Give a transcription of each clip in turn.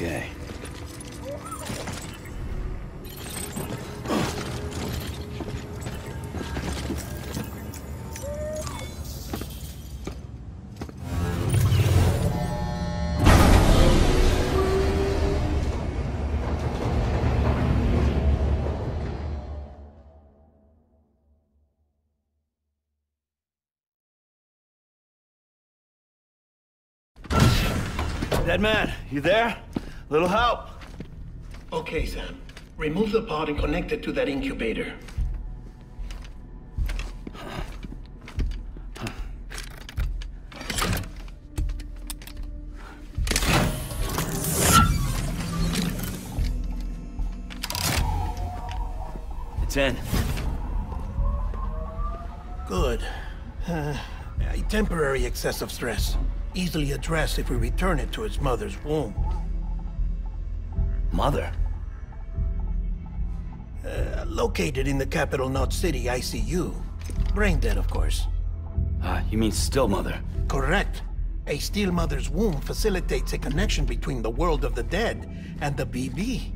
Okay. Dead man, you there? Little help? Okay, Sam. Remove the pod and connect it to that incubator. It's in. Good. A temporary excessive stress. Easily addressed if we return it to its mother's womb. Mother? Located in the capital Knot City ICU. Brain dead, of course. You mean still mother? Correct. A still mother's womb facilitates a connection between the world of the dead and the BB.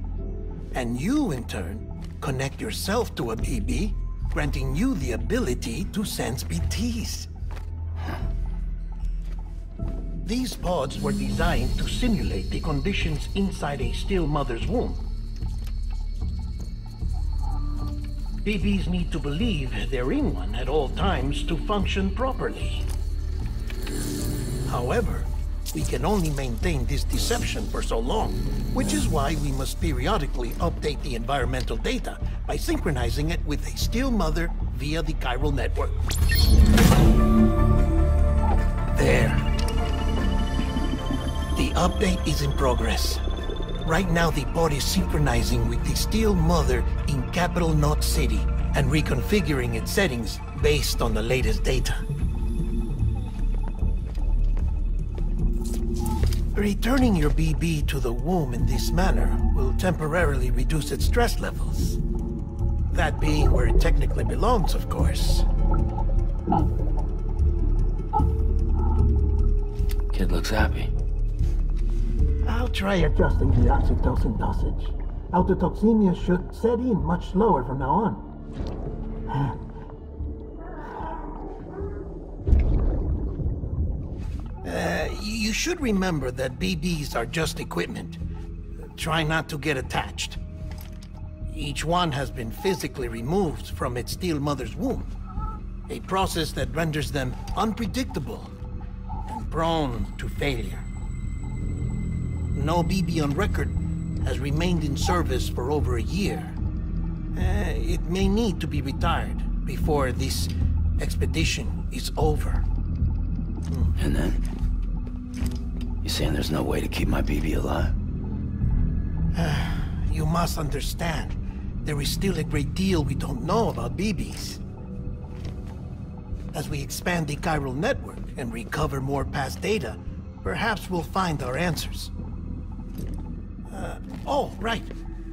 And you, in turn, connect yourself to a BB, granting you the ability to sense BTs. These pods were designed to simulate the conditions inside a still mother's womb. BBs need to believe they're in one at all times to function properly. However, we can only maintain this deception for so long, which is why we must periodically update the environmental data by synchronizing it with a still mother via the chiral network. There. The update is in progress. Right now, the pod is synchronizing with the still mother in capital Knot City and reconfiguring its settings based on the latest data. Returning your BB to the womb in this manner will temporarily reduce its stress levels. That being where it technically belongs, of course. Kid looks happy. I'll try adjusting the oxytocin dosage. Autotoxemia should set in much slower from now on. You should remember that BBs are just equipment. Try not to get attached. Each one has been physically removed from its still mother's womb. A process that renders them unpredictable and prone to failure. No BB on record has remained in service for over a year. It may need to be retired before this expedition is over. And then? You saying there's no way to keep my BB alive? You must understand, there is still a great deal we don't know about BBs. As we expand the chiral network and recover more past data, perhaps we'll find our answers. Oh, right.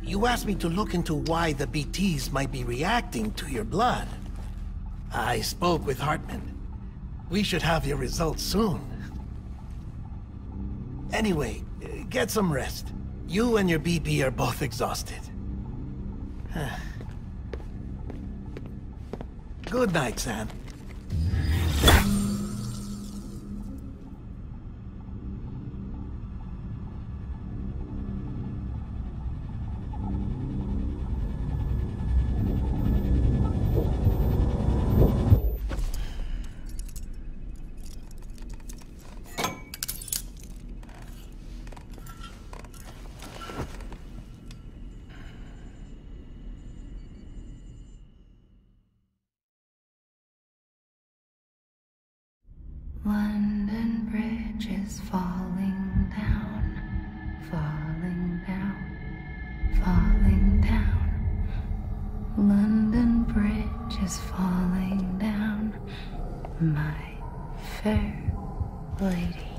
You asked me to look into why the BTs might be reacting to your blood. I spoke with Hartman. We should have your results soon. Anyway, get some rest. You and your BB are both exhausted. Good night, Sam. London Bridge is falling down, falling down, falling down. London Bridge is falling down, my fair lady.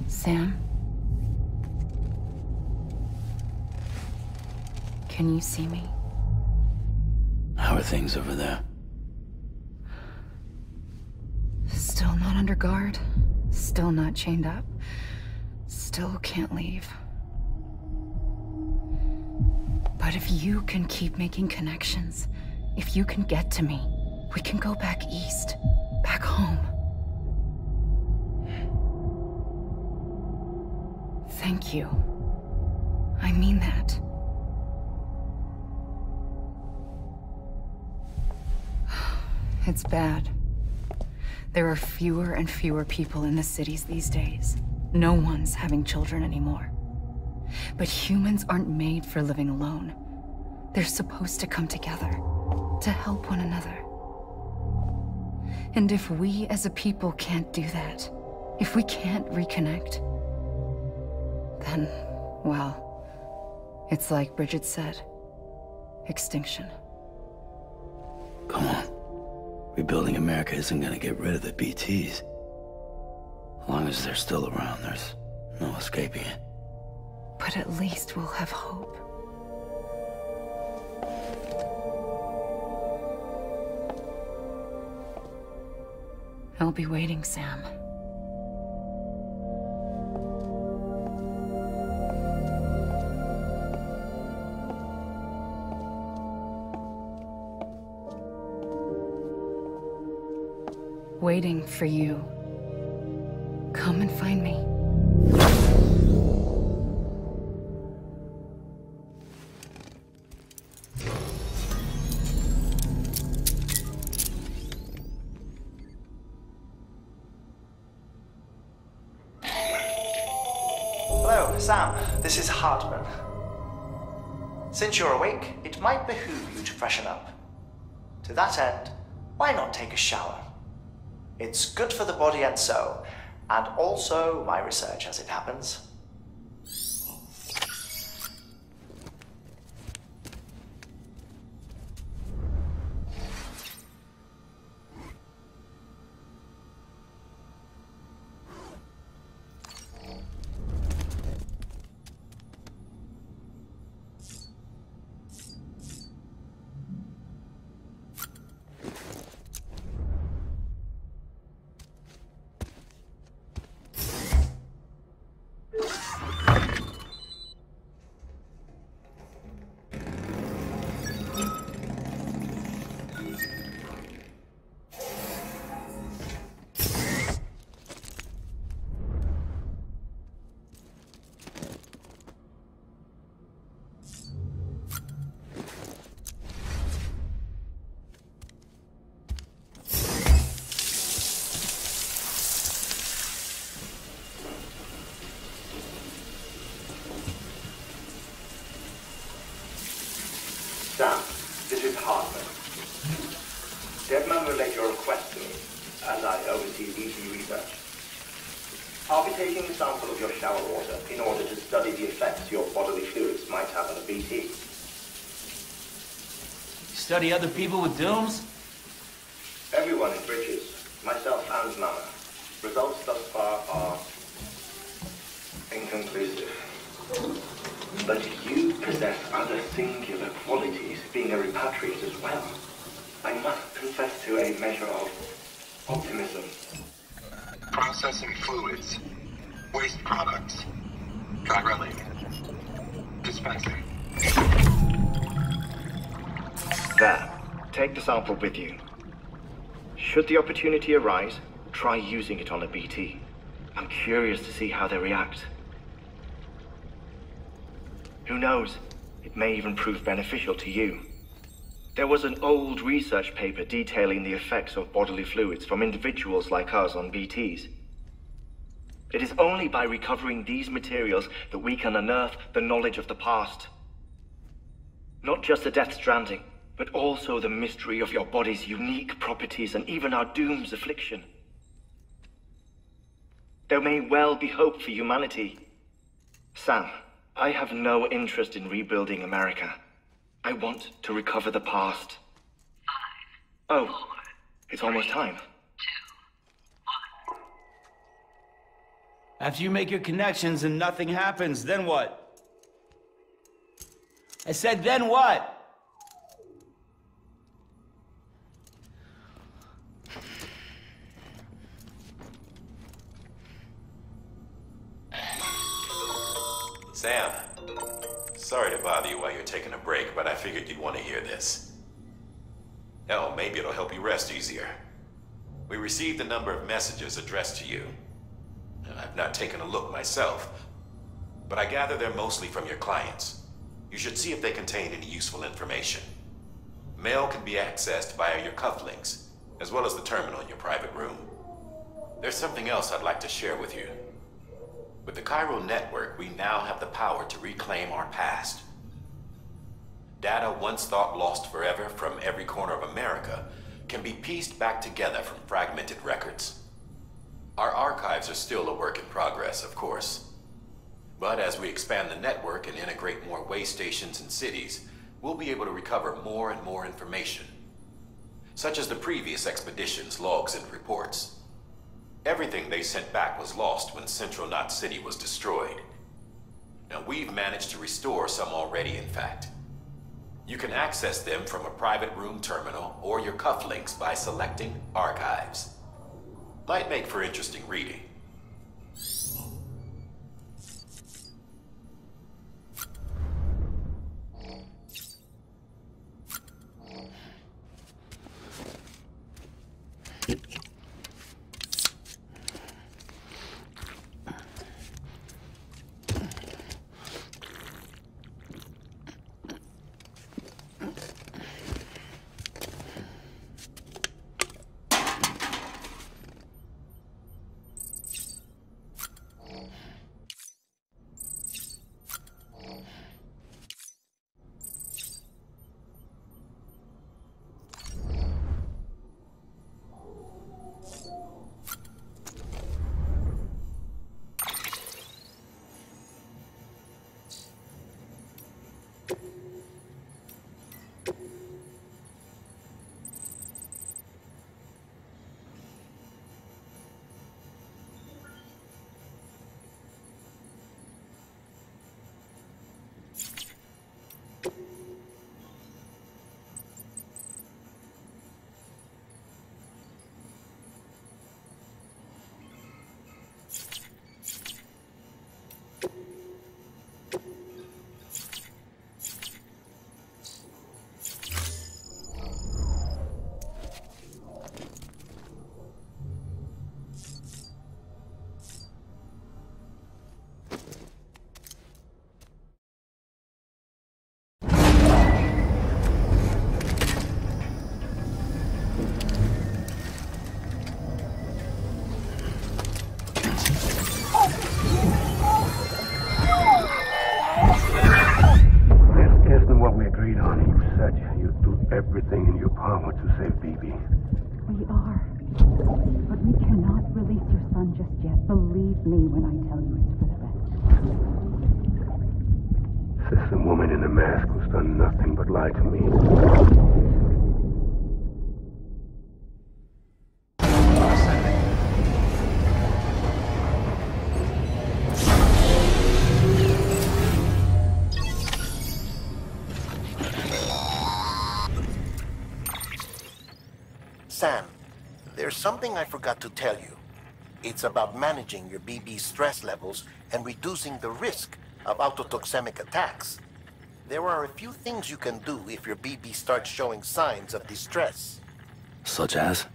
Sam? Can you see me? How are things over there? Still not under guard, still not chained up, Still can't leave. But if you can keep making connections, if you can get to me, we can go back east, back home. Thank you. I mean that. It's bad. There are fewer and fewer people in the cities these days. No one's having children anymore. But humans aren't made for living alone. They're supposed to come together, to help one another. And if we as a people can't do that, if we can't reconnect, then, well, it's like Bridget said, extinction. Come on. Rebuilding America isn't gonna get rid of the BTs. As long as they're still around, there's no escaping it. But at least we'll have hope. I'll be waiting, Sam. Waiting for you. Come and find me. Hello, Sam. This is Hartman. Since you're awake, it might behoove you to freshen up. To that end, why not take a shower? It's good for the body and soul, and also my research as it happens. Sam, this is Hartman. Deadman relayed your request to me, as I oversee BT research. I'll be taking a sample of your shower water in order to study the effects your bodily fluids might have on a BT. Study other people with dooms? Everyone in Bridges, myself and Mama. Results thus far are inconclusive. But you possess other singular qualities, being a repatriate as well. I must confess to a measure of optimism. Processing fluids, waste products, drilling, dispensing. There, take the sample with you. Should the opportunity arise, try using it on a BT. I'm curious to see how they react. Who knows? It may even prove beneficial to you. There was an old research paper detailing the effects of bodily fluids from individuals like us on BTs. It is only by recovering these materials that we can unearth the knowledge of the past. Not just the Death Stranding, but also the mystery of your body's unique properties and even our doom's affliction. There may well be hope for humanity. Sam, I have no interest in rebuilding America. I want to recover the past. 5, 4, it's almost time. 2, 1. After you make your connections and nothing happens, then what? I said, then what? Sam, sorry to bother you while you're taking a break, but I figured you'd want to hear this. Hell, maybe it'll help you rest easier. We received a number of messages addressed to you. I've not taken a look myself, but I gather they're mostly from your clients. You should see if they contain any useful information. Mail can be accessed via your cufflinks, as well as the terminal in your private room. There's something else I'd like to share with you. With the Chiral network, we now have the power to reclaim our past. Data once thought lost forever from every corner of America can be pieced back together from fragmented records. Our archives are still a work in progress, of course. But as we expand the network and integrate more way stations and cities, we'll be able to recover more and more information, such as the previous expedition's logs and reports. Everything they sent back was lost when Central Knot City was destroyed. Now, we've managed to restore some already, in fact. You can access them from a private room terminal or your cufflinks by selecting Archives. Might make for interesting reading. Everything in your power to save BB. We are. But we cannot release your son just yet. Believe me when I tell you it's for the best. Says the woman in the mask who's done nothing but lie to me. Sam, there's something I forgot to tell you. It's about managing your BB stress levels and reducing the risk of autotoxemic attacks. There are a few things you can do if your BB starts showing signs of distress. Such as?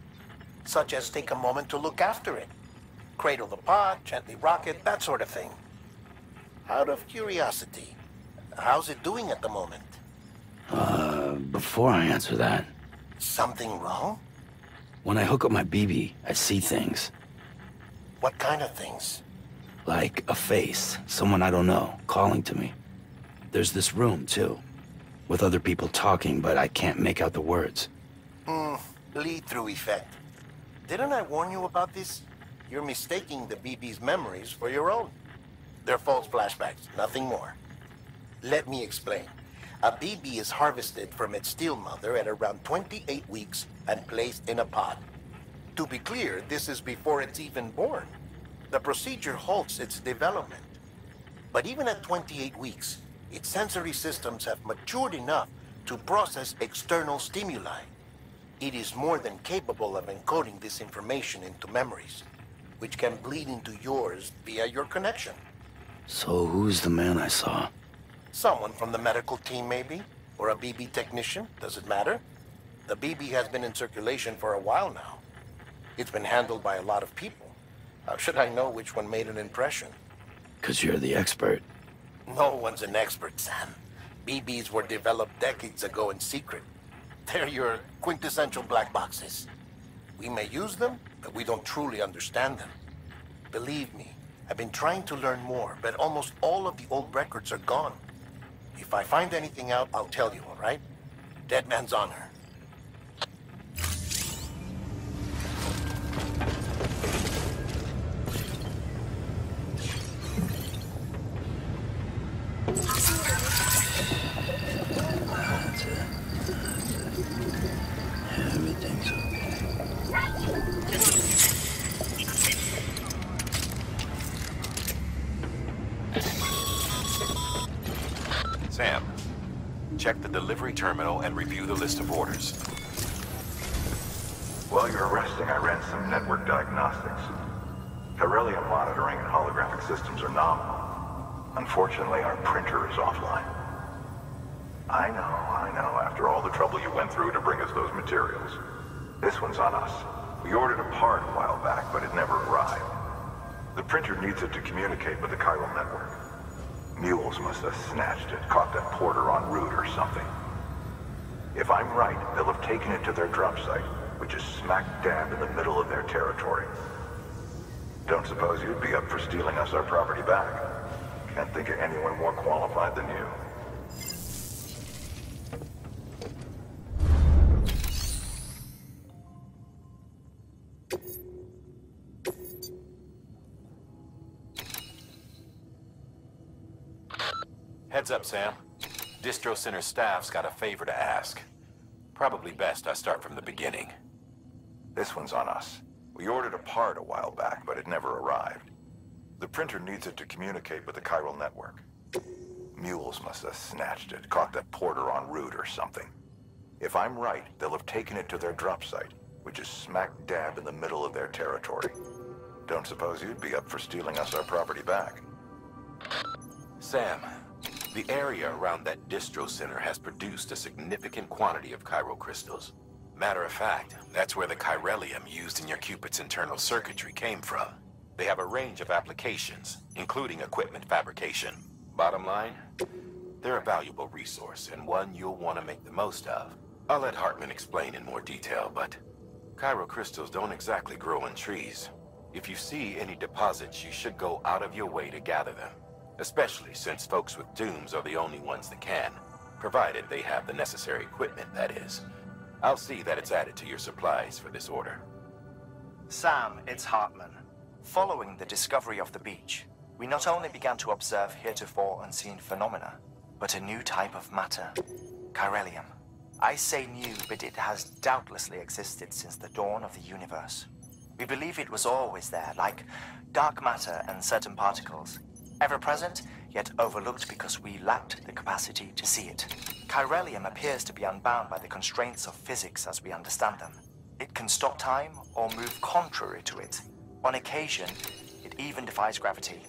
Such as take a moment to look after it. Cradle the pod, gently rock it, that sort of thing. Out of curiosity, how's it doing at the moment? Before I answer that... Something wrong? When I hook up my BB, I see things. What kind of things? Like a face, someone I don't know, calling to me. There's this room, too, with other people talking, but I can't make out the words. Bleed-through effect. Didn't I warn you about this? You're mistaking the BB's memories for your own. They're false flashbacks, nothing more. Let me explain. A BB is harvested from its steel mother at around 28 weeks and placed in a pod. To be clear, this is before it's even born. The procedure halts its development. But even at 28 weeks, its sensory systems have matured enough to process external stimuli. It is more than capable of encoding this information into memories, which can bleed into yours via your connection. So who's the man I saw? Someone from the medical team, maybe? Or a BB technician? Does it matter? The BB has been in circulation for a while now. It's been handled by a lot of people. How should I know which one made an impression? 'Cause you're the expert. No one's an expert, Sam. BBs were developed decades ago in secret. They're your quintessential black boxes. We may use them, but we don't truly understand them. Believe me, I've been trying to learn more, but almost all of the old records are gone. If I find anything out, I'll tell you, all right? Dead man's honor. That's it. Everything's okay. Sam, check the delivery terminal and review the list of orders. While you're resting, I ran some network diagnostics. Beryllium monitoring and holographic systems are nominal. Unfortunately, our printer is offline. I know. After all the trouble you went through to bring us those materials. This one's on us. We ordered a part a while back, but it never arrived. The printer needs it to communicate with the chiral network. Mules must have snatched it, caught that porter en route or something. If I'm right, they'll have taken it to their drop site, which is smack dab in the middle of their territory. Don't suppose you'd be up for stealing us our property back? Can't think of anyone more qualified than you. Heads up, Sam. Distro Center staff's got a favor to ask. Probably best I start from the beginning. This one's on us. We ordered a part a while back, but it never arrived. The printer needs it to communicate with the chiral network. Mules must have snatched it, caught that porter en route or something. If I'm right, they'll have taken it to their drop site, which is smack dab in the middle of their territory. Don't suppose you'd be up for stealing us our property back? Sam, the area around that distro center has produced a significant quantity of chiral crystals. Matter of fact, that's where the chiralium used in your Cupid's internal circuitry came from. They have a range of applications, including equipment fabrication. Bottom line, they're a valuable resource and one you'll want to make the most of. I'll let Hartman explain in more detail, but chiral crystals don't exactly grow in trees. If you see any deposits, you should go out of your way to gather them. Especially since folks with dooms are the only ones that can, provided they have the necessary equipment, that is. I'll see that it's added to your supplies for this order. Sam, it's Hartman. Following the discovery of the beach, we not only began to observe heretofore unseen phenomena, but a new type of matter, chiralium. I say new, but it has doubtlessly existed since the dawn of the universe. We believe it was always there, like dark matter and certain particles. Ever present, yet overlooked because we lacked the capacity to see it. Chiralium appears to be unbound by the constraints of physics as we understand them. It can stop time or move contrary to it. On occasion, it even defies gravity.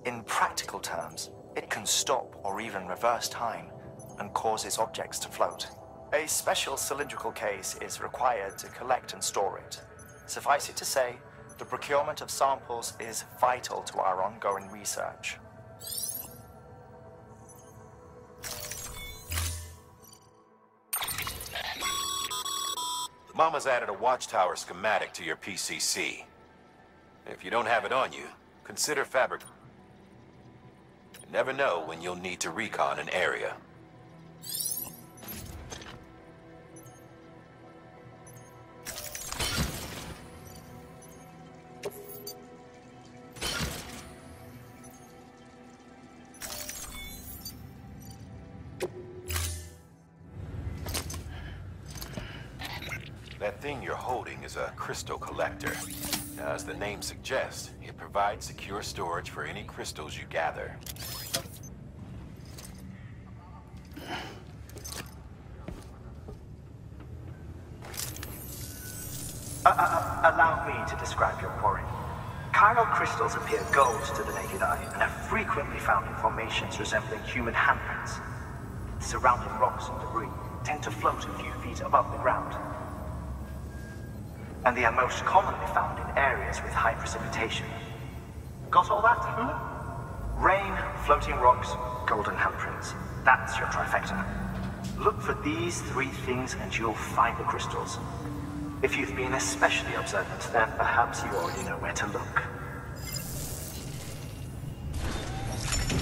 In practical terms, it can stop or even reverse time and causes objects to float. A special cylindrical case is required to collect and store it. Suffice it to say, the procurement of samples is vital to our ongoing research. Mama's added a watchtower schematic to your PCC. If you don't have it on you, consider fabric. You never know when you'll need to recon an area. That thing you're holding is a crystal collector. Now, as the name suggests, it provides secure storage for any crystals you gather. Allow me to describe your quarry. Chiral crystals appear gold to the naked eye and are frequently found in formations resembling human handprints. The surrounding rocks and debris tend to float a few feet above the ground. And they are most commonly found in areas with high precipitation. Got all that? Rain, floating rocks, golden handprints. That's your trifecta. Look for these three things and you'll find the crystals. If you've been especially observant, then perhaps you already know where to look.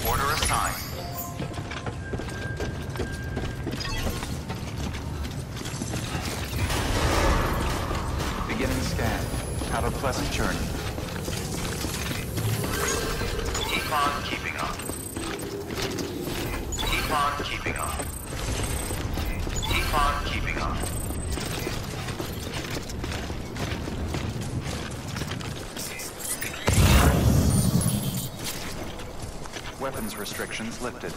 Order assigned. Beginning scan. Have a pleasant journey. Keep on keeping up. Keep on keeping up. Keep on keeping up. Weapons restrictions lifted.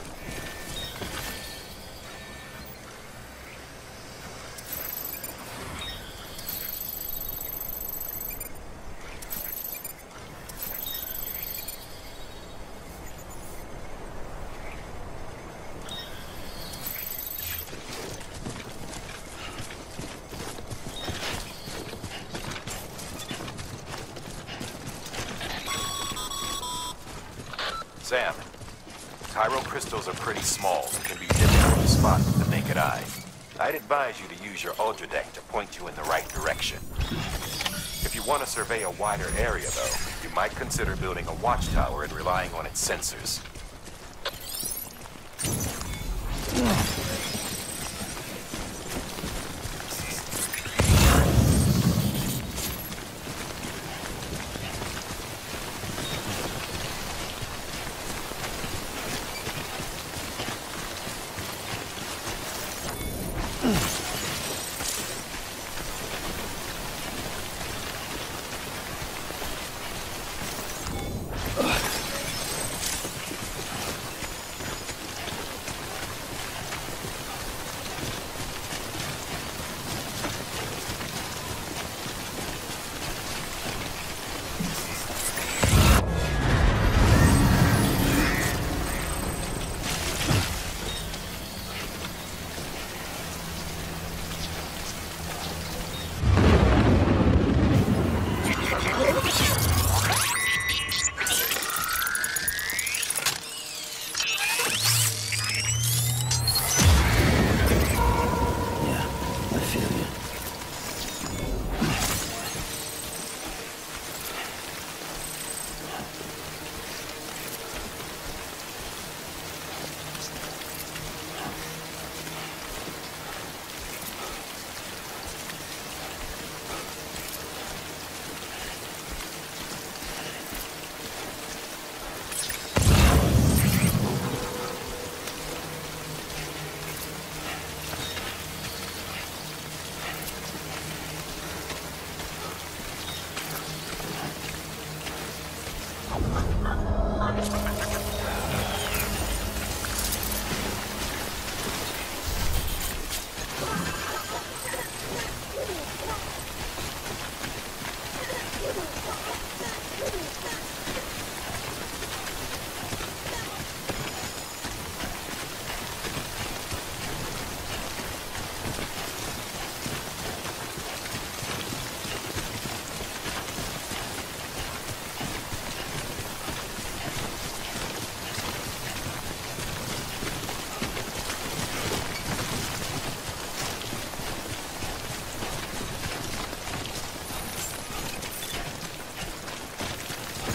Sam, chiral crystals are pretty small and can be difficult to spot with the naked eye. I'd advise you to use your Ultradeck to point you in the right direction. If you want to survey a wider area, though, you might consider building a watchtower and relying on its sensors.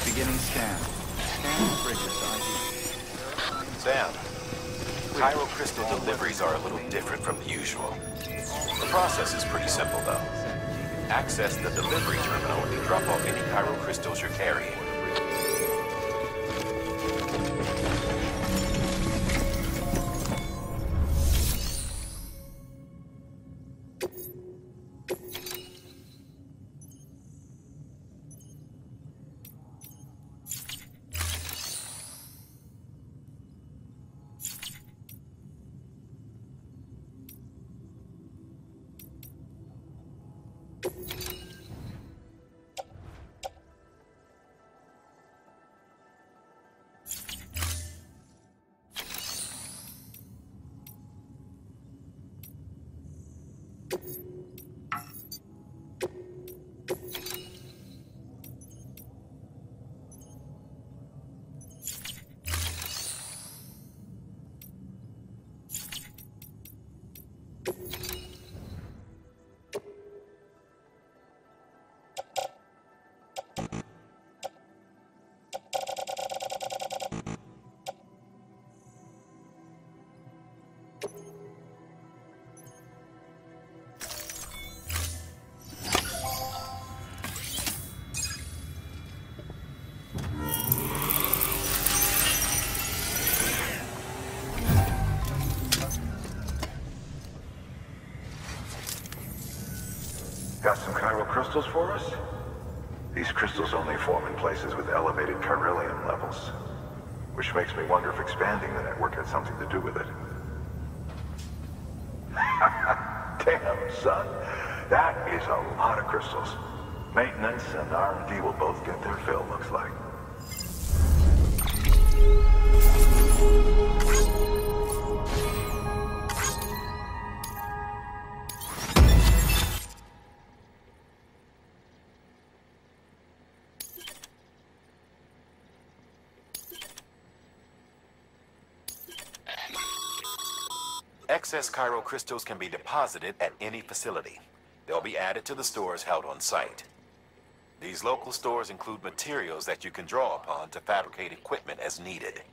Beginning scan. Scan the bridges ID. Sam, chiral crystal deliveries are a little different from the usual. The process is pretty simple, though. Access the delivery terminal and drop off any chiral crystals you're carrying. Got some chiral crystals for us? These crystals only form in places with elevated chiralium levels, which makes me wonder if expanding the network had something to do with it. Damn, son. That is a lot of crystals. Maintenance and R&D will both get their fill, looks like. Excess chiral crystals can be deposited at any facility. They'll be added to the stores held on site. These local stores include materials that you can draw upon to fabricate equipment as needed.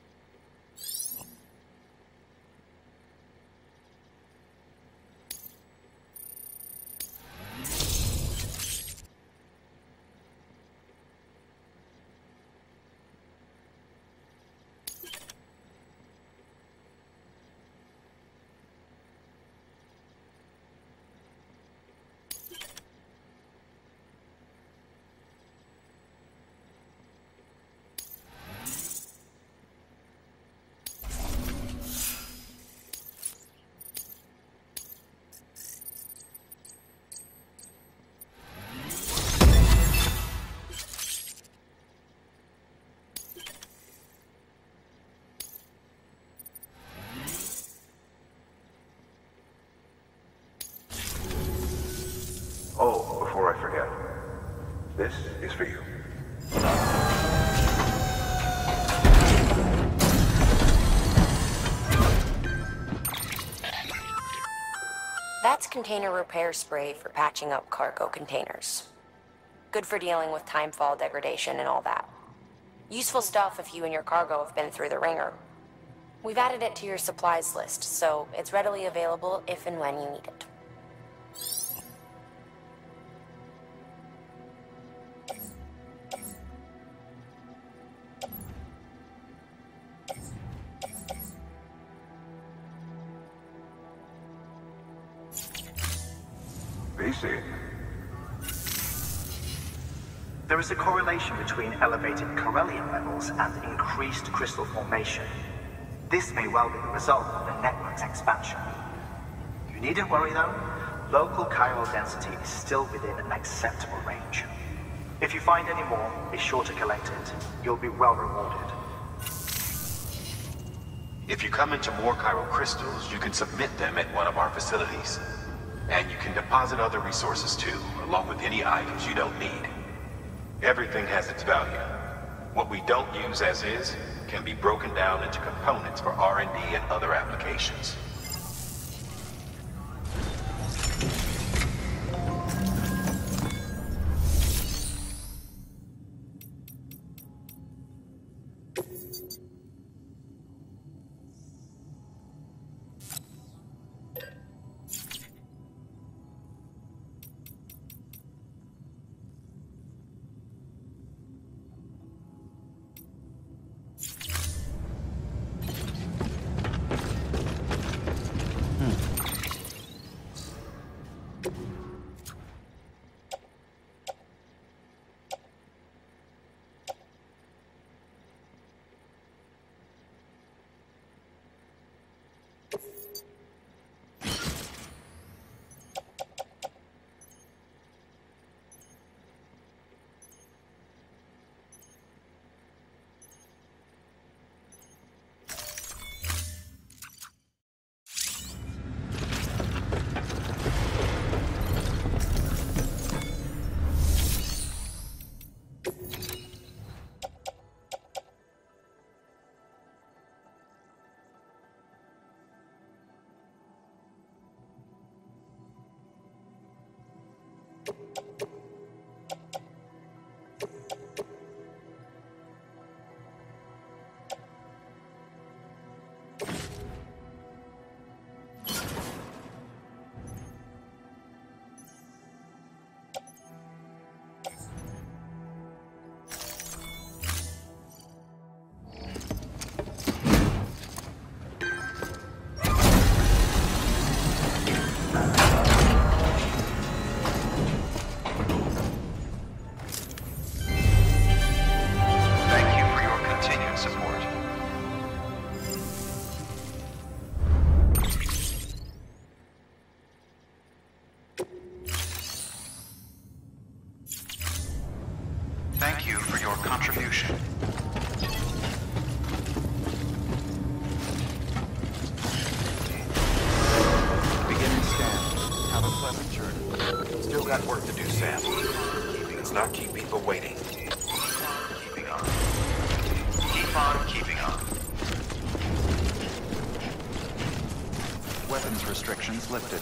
Oh, before I forget, this is for you. That's container repair spray for patching up cargo containers. Good for dealing with timefall degradation and all that. Useful stuff if you and your cargo have been through the ringer. We've added it to your supplies list, so it's readily available if and when you need it. BC. There is a correlation between elevated chiralium levels and increased crystal formation. This may well be the result of the network's expansion. You needn't worry though. Local chiral density is still within an acceptable range. If you find any more, be sure to collect it. You'll be well rewarded. If you come into more chiral crystals, you can submit them at one of our facilities. And you can deposit other resources too, along with any items you don't need. Everything has its value. What we don't use as is can be broken down into components for R&D and other applications. Thank you for your contribution. Beginning scan. Have a pleasant journey. Still got work to do, Sam. Let's not keep people waiting. Keeping on. Keep on keeping on. Weapons restrictions lifted.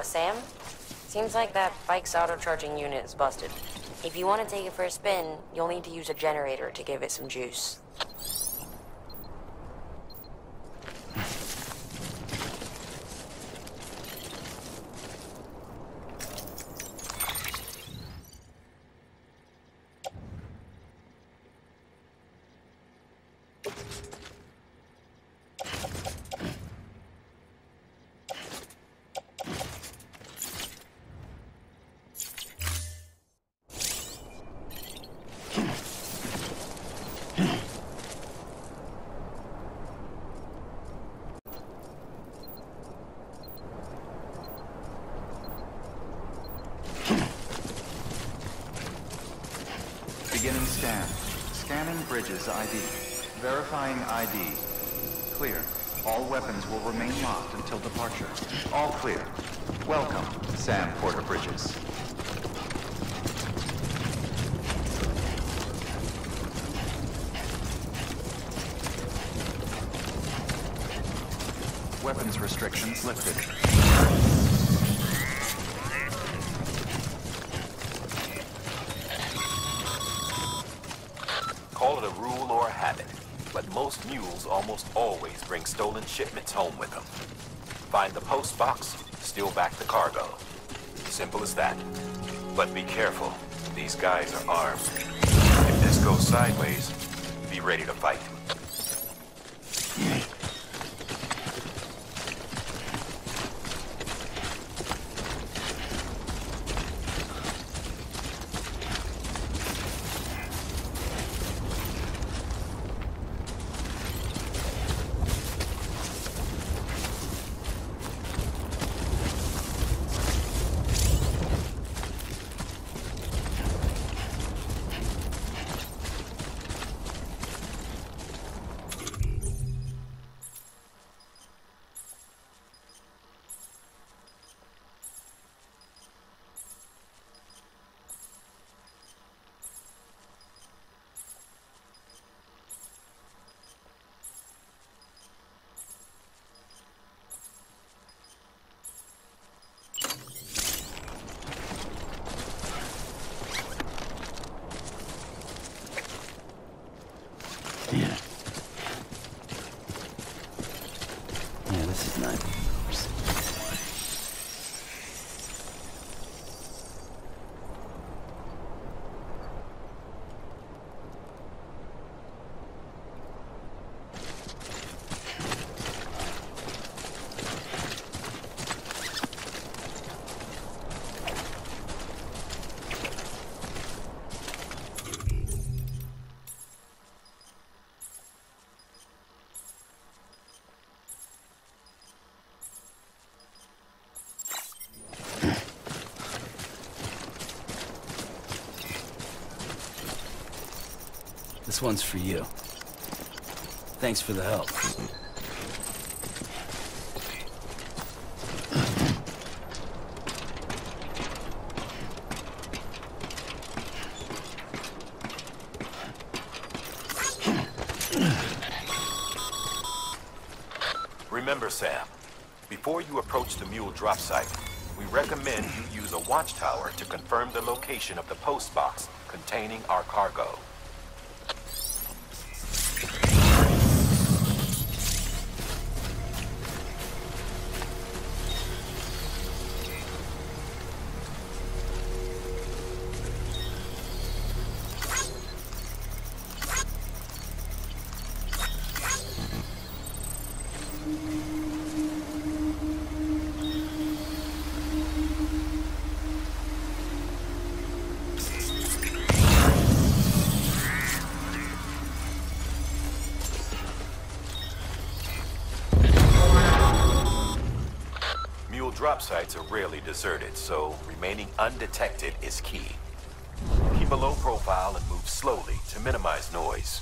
Sam? Seems like that bike's auto-charging unit is busted. If you want to take it for a spin, you'll need to use a generator to give it some juice. Beginning scan. Scanning bridges ID. Verifying ID. Clear. All weapons will remain locked until departure. All clear. Welcome, Sam Porter Bridges. Weapons restrictions lifted. Call it a rule or a habit, but most mules almost always bring stolen shipments home with them. Find the post box, steal back the cargo. Simple as that. But be careful. These guys are armed. If this goes sideways, be ready to fight. Yeah, this is nice. This one's for you. Thanks for the help. Remember, Sam, before you approach the mule drop site, we recommend you use a watchtower to confirm the location of the post box containing our cargo. drop sites are rarely deserted, so remaining undetected is key. Keep a low profile and move slowly to minimize noise.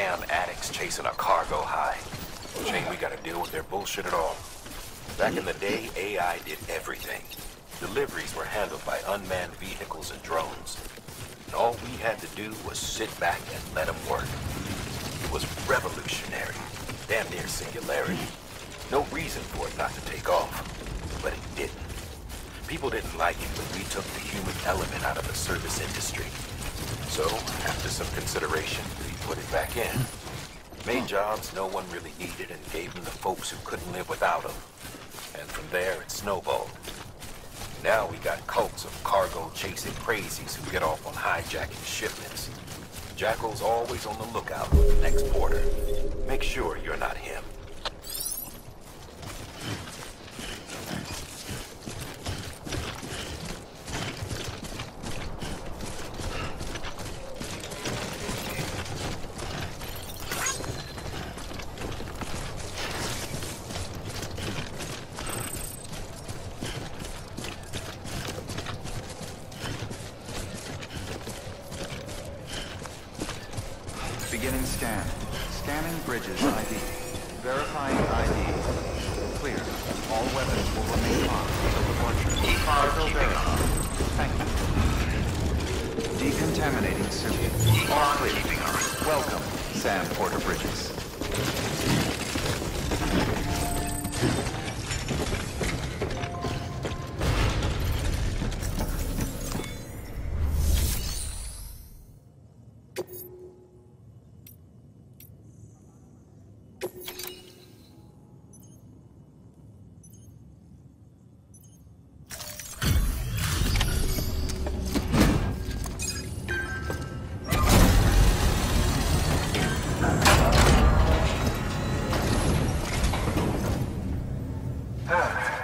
damn addicts chasing a cargo high. Shame we gotta deal with their bullshit at all. Back in the day, AI did everything. Deliveries were handled by unmanned vehicles and drones. And all we had to do was sit back and let them work. It was revolutionary, damn near singularity. No reason for it not to take off, but it didn't. People didn't like it when we took the human element out of the service industry. So, after some consideration, we put it back in. Made jobs no one really needed and gave them to folks who couldn't live without them. And from there, it snowballed. Now we got cults of cargo-chasing crazies who get off on hijacking shipments. Jackal's always on the lookout for the next porter. Make sure you're not him. Beginning scan. Scanning bridges ID. Verifying ID. Clear. All weapons will remain locked until departure. Cargo verified. Thank you. Decontaminating suit. All clear. Welcome, Sam Porter Bridges.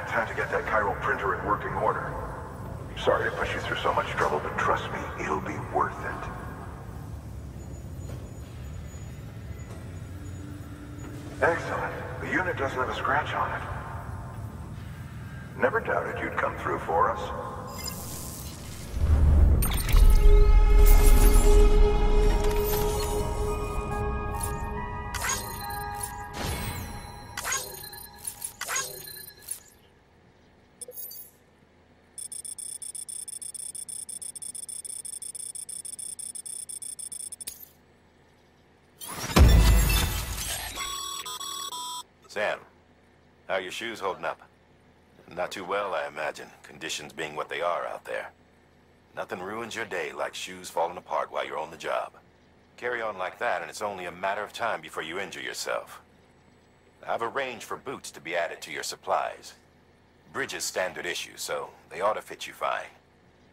Time to get that chiral printer in working order. Sorry to push you through so much trouble, but trust me, it'll be worth it. Excellent. The unit doesn't have a scratch on it. Never doubted you'd come through for us. Sam, how are your shoes holding up? Not too well, I imagine, conditions being what they are out there. Nothing ruins your day like shoes falling apart while you're on the job. Carry on like that, and it's only a matter of time before you injure yourself. I've arranged for boots to be added to your supplies. Bridges standard issue, so they ought to fit you fine.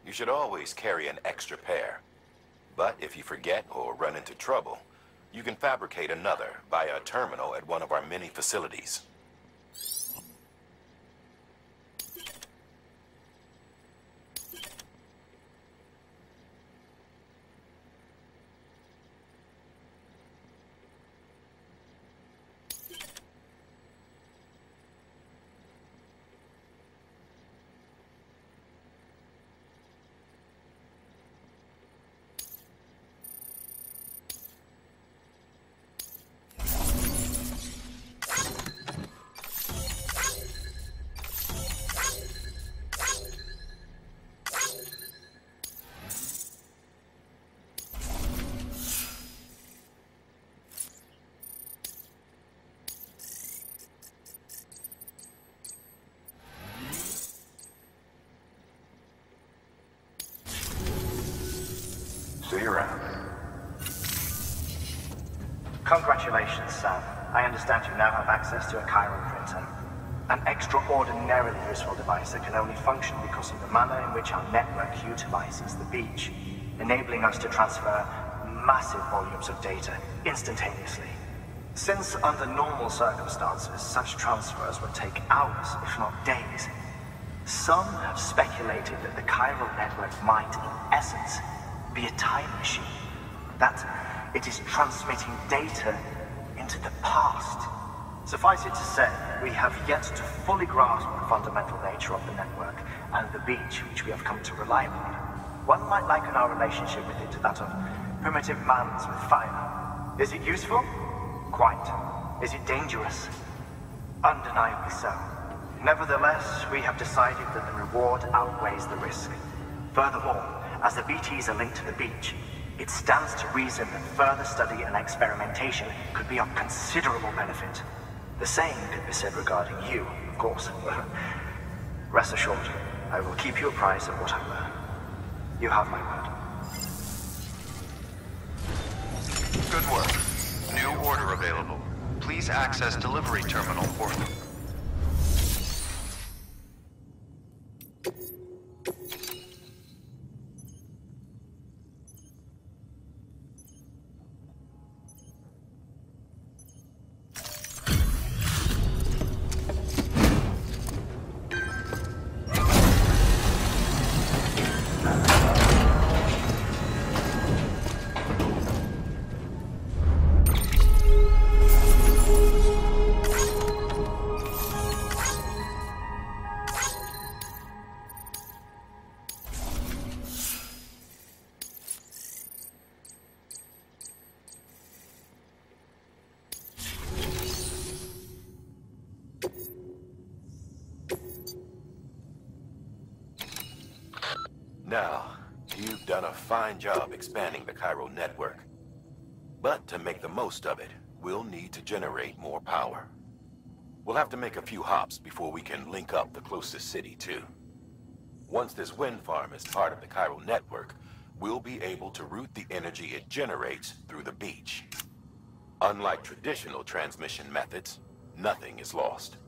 You should always carry an extra pair. But if you forget or run into trouble, you can fabricate another via a terminal at one of our many facilities. See you around. Congratulations, Sam. I understand you now have access to a chiral printer. An extraordinarily useful device that can only function because of the manner in which our network utilizes the beach, enabling us to transfer massive volumes of data instantaneously. Since under normal circumstances, such transfers would take hours, if not days, some have speculated that the chiral network might, in essence, be a time machine. That it is transmitting data into the past. Suffice it to say, we have yet to fully grasp the fundamental nature of the network and the beach which we have come to rely upon. One might liken our relationship with it to that of primitive mans with fire. Is it useful? Quite. Is it dangerous? Undeniably so. Nevertheless, we have decided that the reward outweighs the risk. Furthermore, as the BTs are linked to the beach, it stands to reason that further study and experimentation could be of considerable benefit. The same could be said regarding you, of course. Rest assured, I will keep you apprised of what I learn. You have my word. Good work. New order available. Please access delivery terminal for... Now, you've done a fine job expanding the Cairo network. But to make the most of it, we'll need to generate more power. We'll have to make a few hops before we can link up the closest city, too. Once this wind farm is part of the Cairo network, we'll be able to route the energy it generates through the beach. Unlike traditional transmission methods, nothing is lost.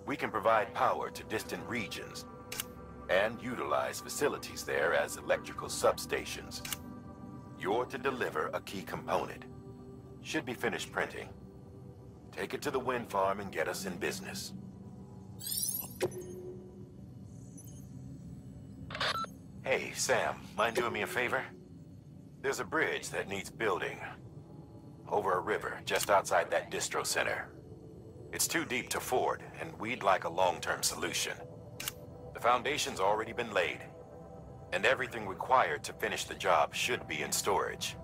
We can provide power to distant regions and utilize facilities there as electrical substations. You're to deliver a key component. Should be finished printing. Take it to the wind farm and get us in business. Hey, Sam, mind doing me a favor? There's a bridge that needs building. Over a river, just outside that distro center. It's too deep to ford, and we'd like a long-term solution. The foundation's already been laid, and everything required to finish the job should be in storage.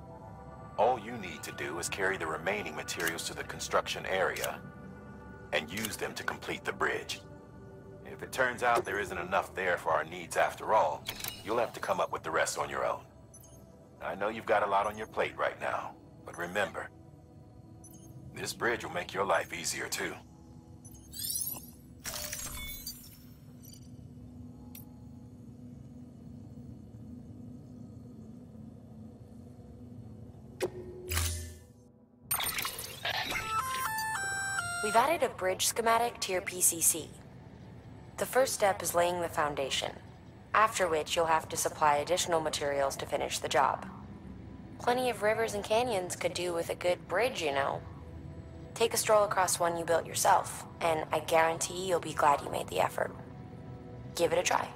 All you need to do is carry the remaining materials to the construction area, and use them to complete the bridge. If it turns out there isn't enough there for our needs after all, you'll have to come up with the rest on your own. I know you've got a lot on your plate right now, but remember, this bridge will make your life easier too. We've added a bridge schematic to your PCC. The first step is laying the foundation, after which you'll have to supply additional materials to finish the job. Plenty of rivers and canyons could do with a good bridge, you know. Take a stroll across one you built yourself, and I guarantee you'll be glad you made the effort. Give it a try.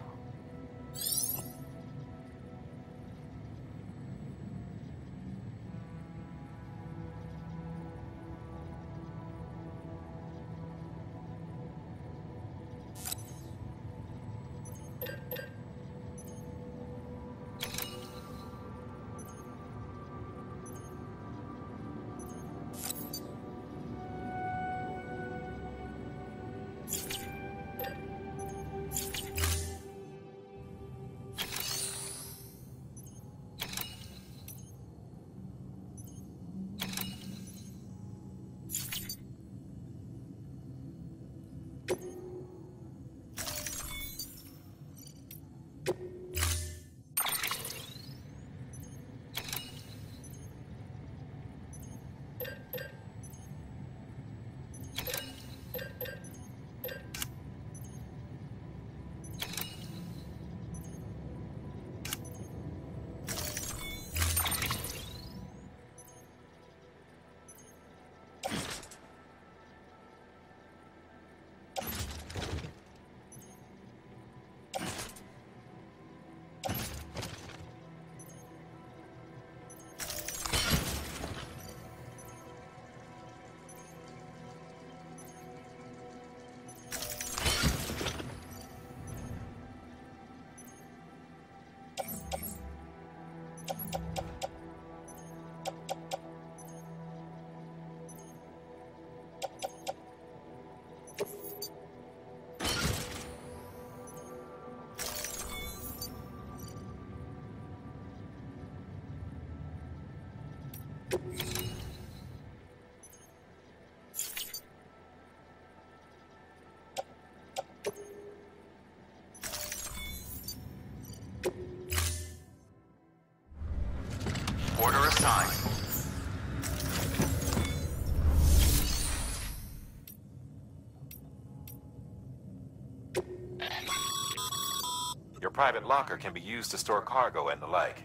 Your private locker can be used to store cargo and the like.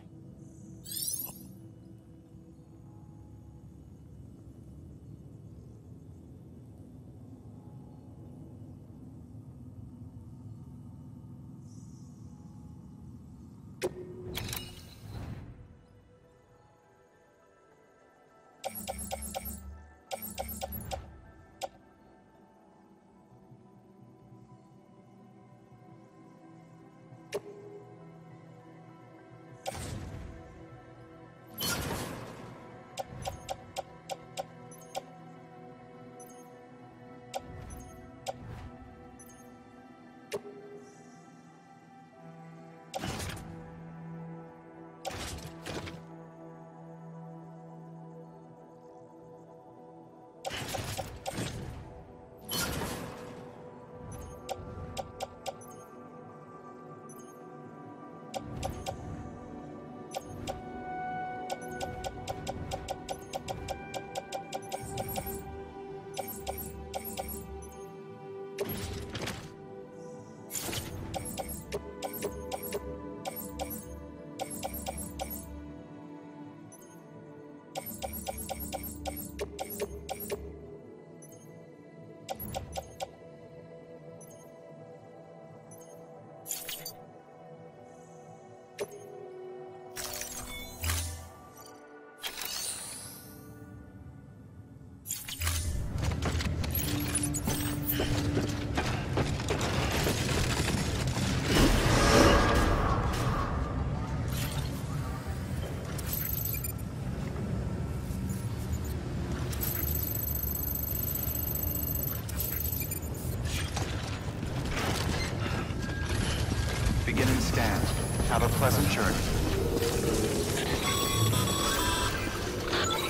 Beginning scan. Have a pleasant journey.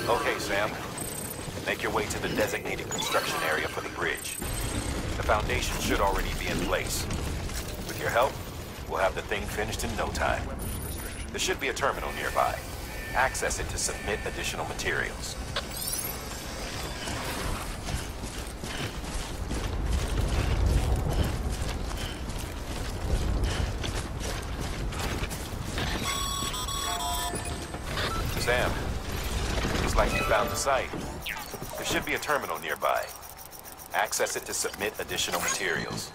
Okay, Sam. Make your way to the designated construction area for the bridge. The foundation should already be in place. With your help, we'll have the thing finished in no time. There should be a terminal nearby. Access it to submit additional materials. Sam, looks like you found the site. There should be a terminal nearby. Access it to submit additional materials.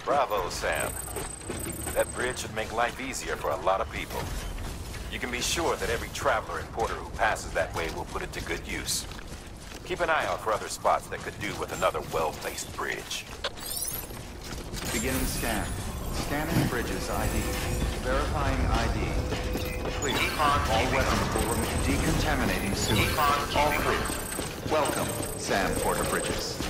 Bravo, Sam. That bridge should make life easier for a lot of people. You can be sure that every traveler and porter who passes that way will put it to good use. Keep an eye out for other spots that could do with another well-placed bridge. Beginning scan. Scanning bridges ID. Verifying ID. Clear. All weapons will remain decontaminating soon. All clear. Welcome, Sam Porter Bridges.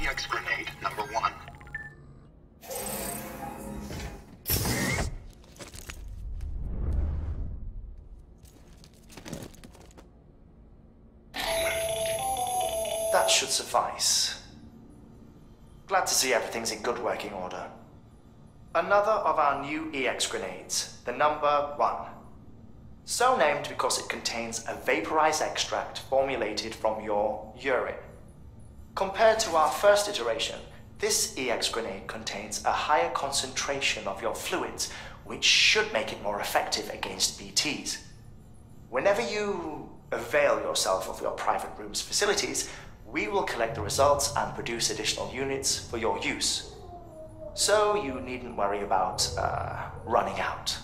EX grenade number 1. That should suffice. Glad to see everything's in good working order. Another of our new EX grenades, the number 1. So named because it contains a vaporized extract formulated from your urine. Compared to our first iteration, this EX grenade contains a higher concentration of your fluids, which should make it more effective against BTs. Whenever you avail yourself of your private room's facilities, we will collect the results and produce additional units for your use. So you needn't worry about running out.